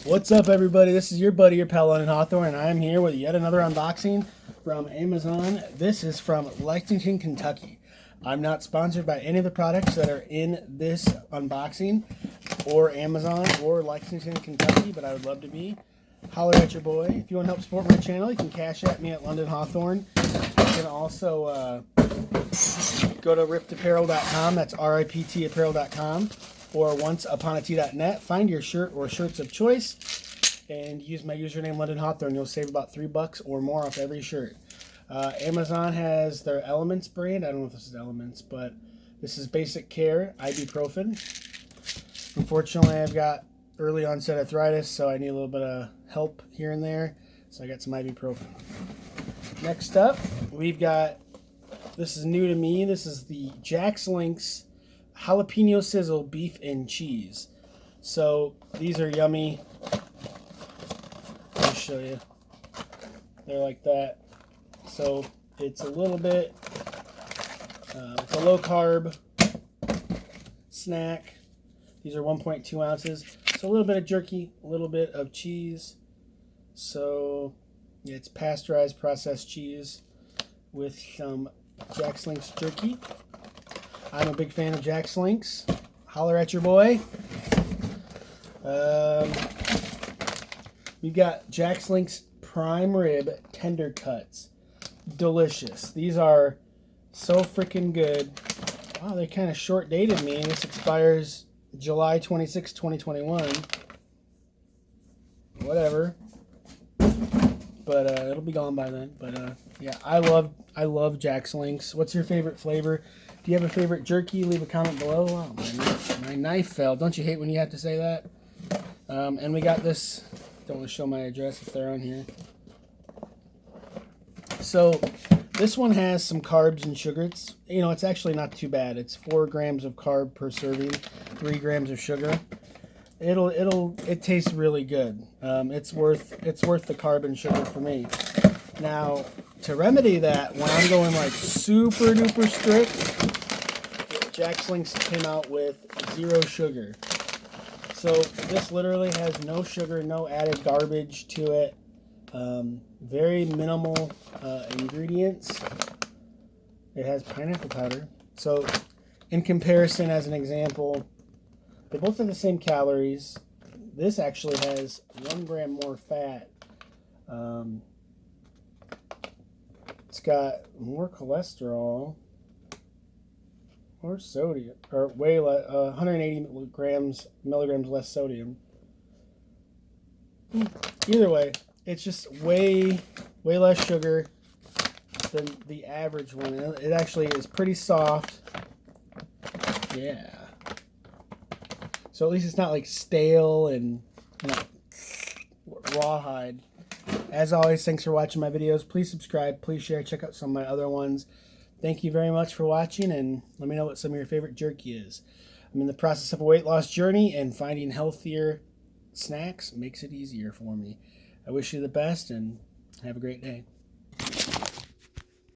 What's up, everybody? This is your buddy, your pal, London Hawthorne, and I am here with yet another unboxing from Amazon. This is from Lexington, Kentucky. I'm not sponsored by any of the products that are in this unboxing, or Amazon, or Lexington, Kentucky, but I would love to be. Holler at your boy. If you want to help support my channel, you can cash at me at London Hawthorne. You can also go to riptapparel.com. That's riptapparel.com. Or onceuponat.net. Find your shirt or shirts of choice and use my username London Hawthorne. You'll save about $3 or more off every shirt. Amazon has their Elements brand. I don't know if this is Elements, but this is Basic Care Ibuprofen. Unfortunately, I've got early onset arthritis, so I need a little bit of help here and there. So I got some ibuprofen. Next up, we've got, this is new to me, this is the Jackslinks Jalapeno Sizzle Beef and Cheese. So these are yummy. Let me show you. They're like that. So it's a little bit, it's a low carb snack. These are 1.2 ounces. So a little bit of jerky, a little bit of cheese. So yeah, it's pasteurized processed cheese with some Jackslinks jerky. I'm a big fan of Jackslinks. Holler at your boy. We've got Jackslinks Prime Rib Tender Cuts. Delicious. These are so freaking good. Wow, they kind of short dated me. This expires July 26, 2021. Whatever. But it'll be gone by then. But yeah, I love Jackslinks. What's your favorite flavor? Do you have a favorite jerky? Leave a comment below. Oh, my knife fell. Don't you hate when you have to say that? And we got this. Don't want to show my address if they're on here. So this one has some carbs and sugar. It's actually not too bad. It's 4 grams of carb per serving, 3 grams of sugar. It tastes really good. It's worth the carb and sugar for me. Now, to remedy that, when I'm going like super duper strict, Jackslinks came out with 0 sugar. So this literally has no sugar, no added garbage to it. Very minimal ingredients. It has pineapple powder. So in comparison, as an example, they both have the same calories. This actually has 1 gram more fat. It's got more cholesterol, more sodium, or way less, 180 milligrams less sodium. Either way, it's just way less sugar than the average one. It actually is pretty soft. Yeah. So at least it's not like stale and rawhide. As always, thanks for watching my videos. Please subscribe, please share, check out some of my other ones. Thank you very much for watching, and let me know what some of your favorite jerky is. I'm in the process of a weight loss journey, and finding healthier snacks makes it easier for me. I wish you the best, and have a great day.